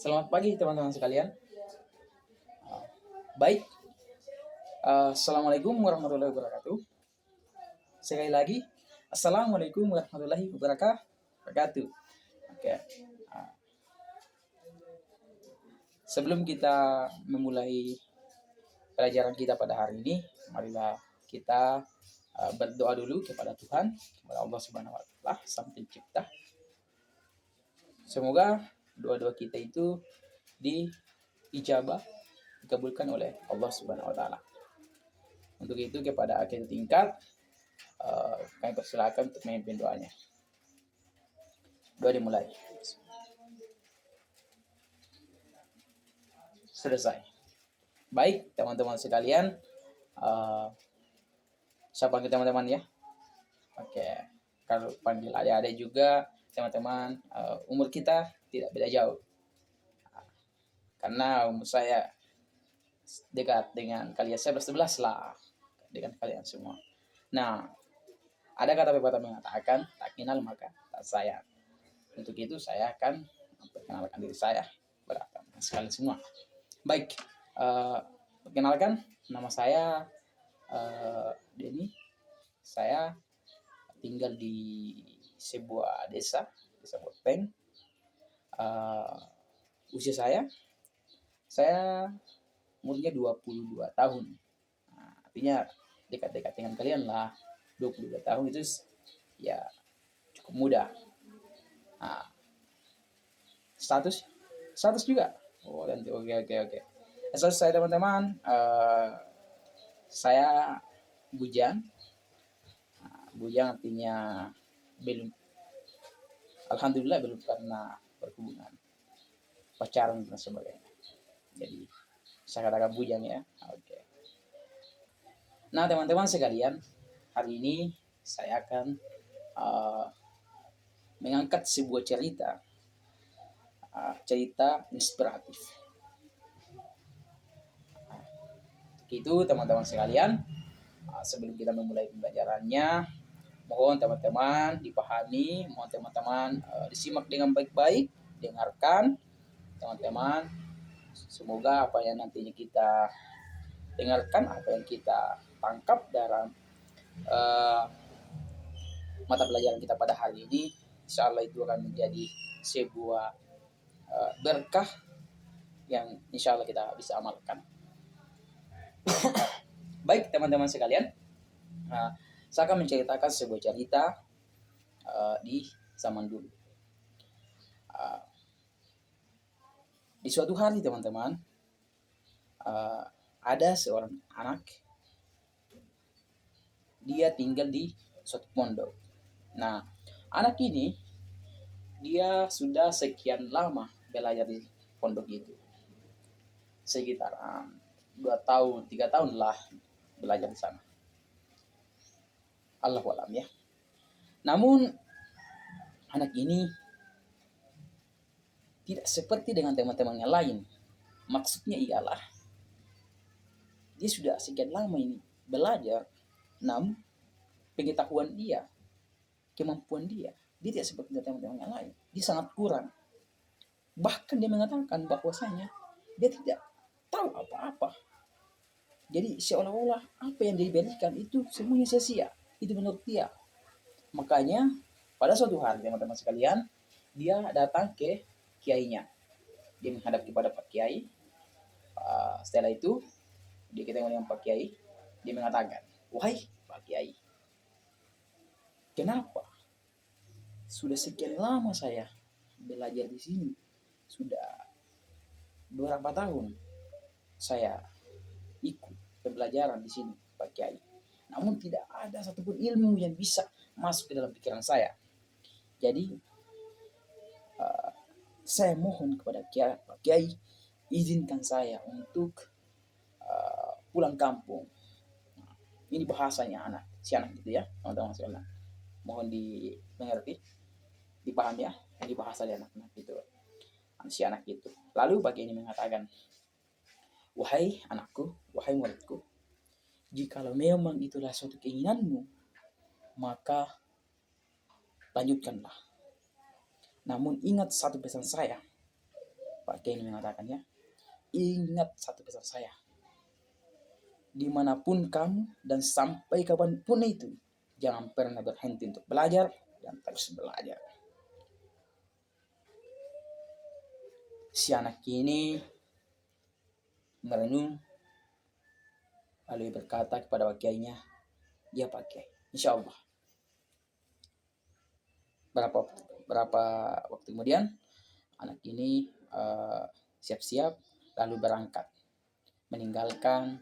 Selamat pagi teman-teman sekalian. Baik, Assalamualaikum warahmatullahi wabarakatuh. Sekali lagi, Assalamualaikum warahmatullahi wabarakatuh. Oke, uh, sebelum kita memulai pelajaran kita pada hari ini, marilah kita berdoa dulu kepada Tuhan, kepada Allah Subhanahu Wa Taala, Sang Pencipta. Semoga doa-doa kita itu diijabah, dikabulkan oleh Allah Subhanahu Wa Taala. Untuk itu kepada akhir tingkat kami persilakan untuk memimpin doanya. Doa dimulai. Selesai. Baik teman-teman sekalian, saya panggil teman-teman ya. Oke, kalau panggil adik-adik juga teman-teman, umur kita tidak beda jauh. Karena umur saya dekat dengan kalian, saya bersebelas lah dengan kalian semua. Nah, ada kata pepatah mengatakan, tak kenal maka tak sayang. Untuk itu saya akan memperkenalkan diri saya kepada teman sekalian semua. Baik, perkenalkan nama saya Denny. Saya tinggal di sebuah desa Boteng. Usia saya umurnya 22 tahun. Nah, artinya dekat-dekat dengan kalian lah. 22 tahun itu ya cukup muda. Nah, status juga. Oh, nanti oke. Status saya teman-teman, saya bujang. Bujang artinya belum, alhamdulillah belum pernah berhubungan, pacaran dan sebagainya. Jadi saya katakan bujang ya. Oke. Nah teman-teman sekalian, hari ini saya akan mengangkat sebuah cerita inspiratif. Itu teman-teman sekalian, sebelum kita memulai pembelajarannya, mohon teman-teman dipahami, mohon teman-teman disimak dengan baik-baik, dengarkan teman-teman. Semoga apa yang nantinya kita dengarkan, apa yang kita tangkap dalam mata pelajaran kita pada hari ini, insya Allah itu akan menjadi sebuah berkah yang insya Allah kita bisa amalkan. Baik teman-teman sekalian, saya akan menceritakan sebuah cerita di zaman dulu. Di suatu hari teman-teman, ada seorang anak, dia tinggal di suatu pondok. Nah, anak ini dia sudah sekian lama belajar di pondok itu, sekitar 2 tahun, 3 tahun lah belajar di sana. Allahu a'lam ya. Namun anak ini tidak seperti dengan teman-teman yang lain. Maksudnya ialah dia sudah sekian lama ini belajar, namun pengetahuan dia, kemampuan dia tidak seperti teman-teman yang lain. Dia sangat kurang. Bahkan dia mengatakan bahwasanya dia tidak tahu apa-apa. Jadi seolah-olah apa yang diberikan itu semuanya sia-sia. Itu menurut dia. Makanya pada suatu hari teman-teman sekalian, dia datang ke kiainya. Dia menghadap kepada Pak Kiai. Setelah itu dia ketemu dengan Pak Kiai. Dia mengatakan, wahai Pak Kiai, kenapa sudah sekian lama saya belajar di sini, sudah beberapa tahun saya ikut pembelajaran di sini Pak Kiai, namun tidak ada satupun ilmu yang bisa masuk ke dalam pikiran saya. Jadi saya mohon kepada Pak Kiai, izinkan saya untuk pulang kampung. Ini bahasanya si anak gitu ya, teman-teman sekalian. Mohon dimengerti, dipahami ya, ini bahasa dari anak-anak gitu, si anak itu. Lalu Pak Kiai ini mengatakan, wahai anakku, wahai muridku, jikalau memang itulah suatu keinginanmu, maka lanjutkanlah. Namun ingat satu pesan saya, Pak Kiai ini mengatakan ya, ingat satu pesan saya, dimanapun kamu dan sampai kapanpun itu, jangan pernah berhenti untuk belajar dan terus belajar. Si anak ini merenung, lalu berkata kepada Pak Kiainya, ya Pak Kiai, insya Allah. Berapa waktu kemudian, anak ini siap-siap lalu berangkat meninggalkan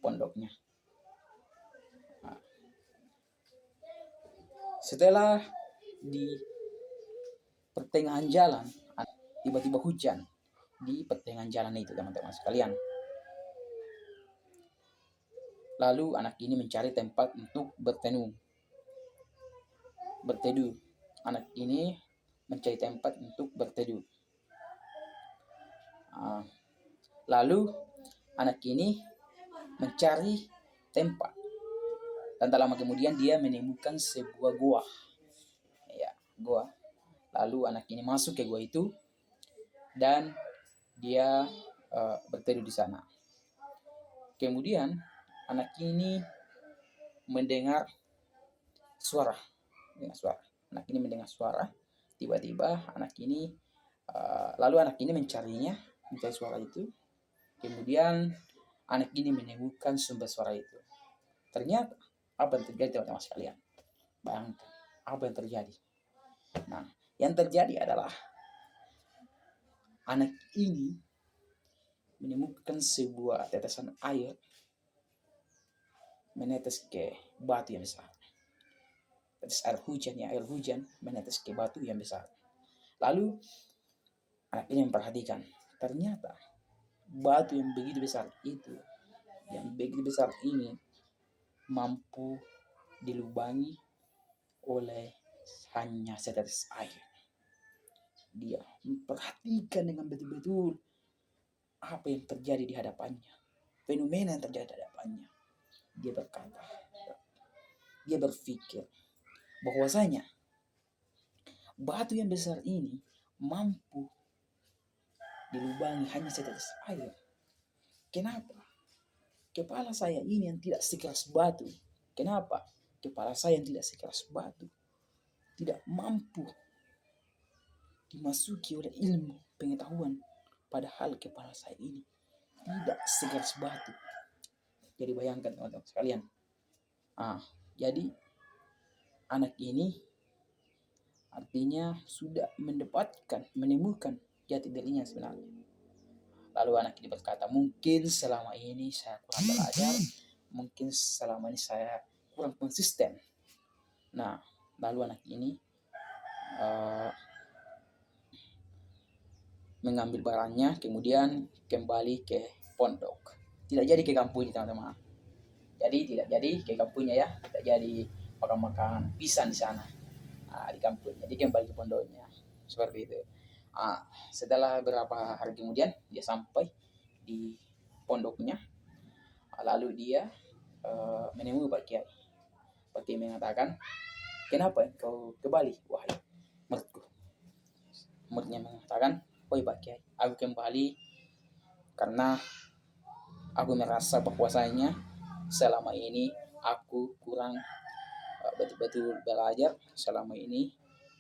pondoknya. Nah, setelah di pertengahan jalan, tiba-tiba hujan di pertengahan jalan itu, teman-teman sekalian. Lalu anak ini mencari tempat untuk berteduh. Anak ini mencari tempat untuk berteduh. Lalu anak ini mencari tempat, dan tak lama kemudian dia menemukan sebuah gua. Ya, gua. Lalu anak ini masuk ke gua itu dan dia berteduh di sana. Kemudian anak ini mendengar suara. Anak ini mendengar suara. Tiba-tiba anak ini lalu anak ini mencari suara itu. Kemudian anak ini menemukan sumber suara itu. Ternyata apa yang terjadi, teman-teman sekalian? Bayangkan apa yang terjadi. Nah, yang terjadi adalah anak ini menemukan sebuah tetesan air menetes ke batu yang besar. Tetes air hujan menetes ke batu yang besar. Lalu anak ini memperhatikan, ternyata batu yang begitu besar ini mampu dilubangi oleh hanya setetes air. Dia memperhatikan dengan betul-betul apa yang terjadi di hadapannya, fenomena yang terjadi di hadapannya. Dia berpikir bahwasanya batu yang besar ini mampu dilubangi hanya setetes air. Kenapa? Kepala saya ini yang tidak sekeras batu. Kenapa? Kepala saya yang tidak sekeras batu tidak mampu dimasuki oleh ilmu pengetahuan, padahal kepala saya ini tidak sekeras batu. Jadi bayangkan teman-teman sekalian. Jadi anak ini artinya sudah menemukan jati dirinya sebenarnya. Lalu anak ini berkata, mungkin selama ini saya kurang belajar, mungkin selama ini saya kurang konsisten. Nah, lalu anak ini mengambil barangnya, kemudian kembali ke pondok. Tidak jadi ke kampung ini, teman-teman. Jadi tidak jadi ke kampungnya ya, tidak jadi makan pisang di sana, di kampung. Jadi kembali ke pondoknya, seperti itu. Setelah beberapa hari kemudian dia sampai di pondoknya, lalu dia menemui Pak Kiai. Pak Kiai mengatakan, kenapa engkau kembali wahai muridku? Muridnya mengatakan, wahai Pak Kiai, aku kembali karena aku merasa bahwasanya selama ini aku kurang betul-betul belajar, selama ini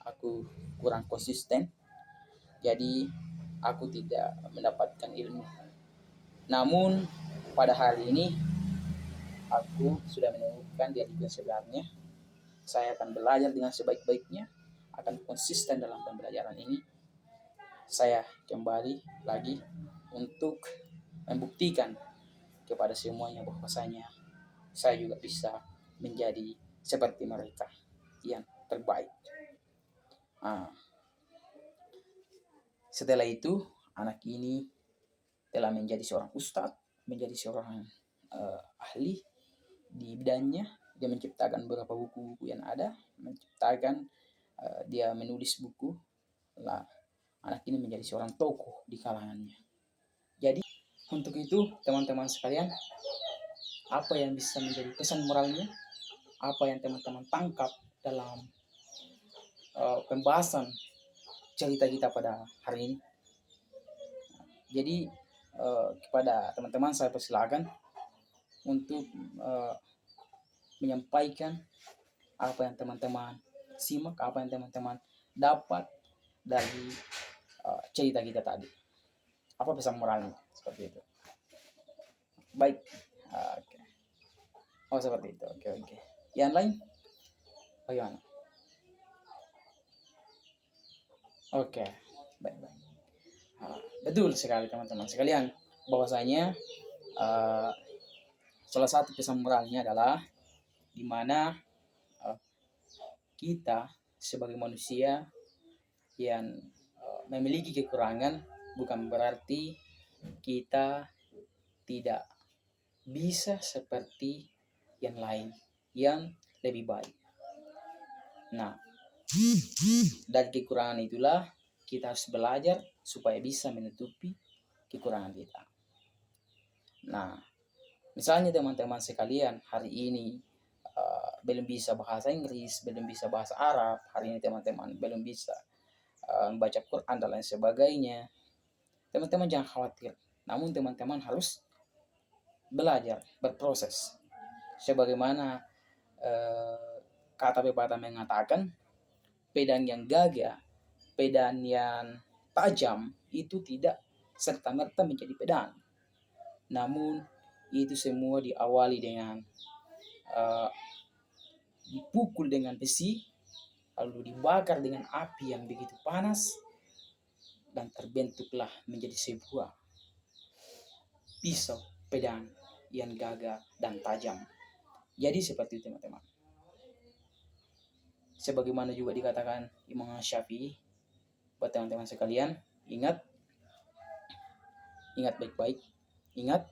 aku kurang konsisten, jadi aku tidak mendapatkan ilmu. Namun pada hari ini aku sudah menemukan diri sebenarnya. Saya akan belajar dengan sebaik-baiknya, akan konsisten dalam pembelajaran ini. Saya kembali lagi untuk membuktikan kepada semuanya bahwasanya saya juga bisa menjadi seperti mereka yang terbaik. Setelah itu anak ini telah menjadi seorang ustadz, menjadi seorang ahli di bidangnya. Dia menciptakan beberapa buku-buku yang ada, dia menulis buku. Anak ini menjadi seorang tokoh di kalangannya. Jadi untuk itu teman-teman sekalian, apa yang bisa menjadi pesan moralnya, apa yang teman-teman tangkap dalam pembahasan cerita kita pada hari ini? Jadi kepada teman-teman saya persilakan untuk menyampaikan apa yang teman-teman simak, apa yang teman-teman dapat dari cerita kita tadi. Apa pesan moralnya? Seperti itu. Baik. Oke. Oh, seperti itu. Oke, oke. Yang lain bagaimana? Oke. Baik, baik. Betul sekali teman-teman sekalian. Bahwasanya uh, salah satu pesan moralnya adalah di mana uh, kita sebagai manusia yang memiliki kekurangan bukan berarti kita tidak bisa seperti yang lain yang lebih baik. Nah, dari kekurangan itulah kita harus belajar supaya bisa menutupi kekurangan kita. Nah, misalnya teman-teman sekalian hari ini belum bisa bahasa Inggris, belum bisa bahasa Arab, hari ini teman-teman belum bisa membaca Quran dan lain sebagainya. Teman-teman jangan khawatir. Namun teman-teman harus belajar, berproses. Sebagaimana kata pepatah mengatakan, pedang yang gagah, pedang yang tajam itu tidak serta-merta menjadi pedang. Namun itu semua diawali dengan dipukul dengan besi, lalu dibakar dengan api yang begitu panas, dan terbentuklah menjadi sebuah pisau pedang yang gagah dan tajam. Jadi seperti itu teman-teman. Sebagaimana juga dikatakan Imam Syafi'i, buat teman-teman sekalian, ingat baik-baik, ingat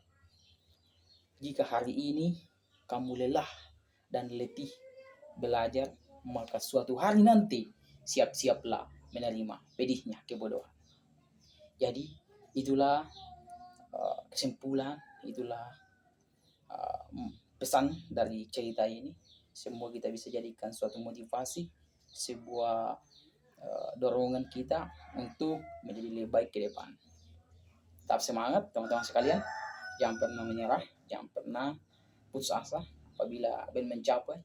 jika hari ini kamu lelah dan letih belajar, maka suatu hari nanti siap-siaplah menerima pedihnya kebodohan. Jadi itulah kesimpulan, itulah pesan dari cerita ini. Semua kita bisa jadikan suatu motivasi, sebuah dorongan kita untuk menjadi lebih baik ke depan. Tetap semangat teman-teman sekalian, jangan pernah menyerah, jangan pernah putus asa. Apabila kalian mencapai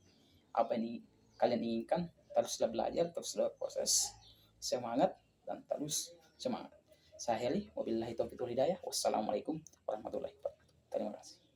apa yang kalian inginkan, teruslah belajar, teruslah proses. Semangat dan terus semangat. Saya Heri, wabillahi taufiq wal hidayah. Wassalamualaikum warahmatullahi wabarakatuh. Terima kasih.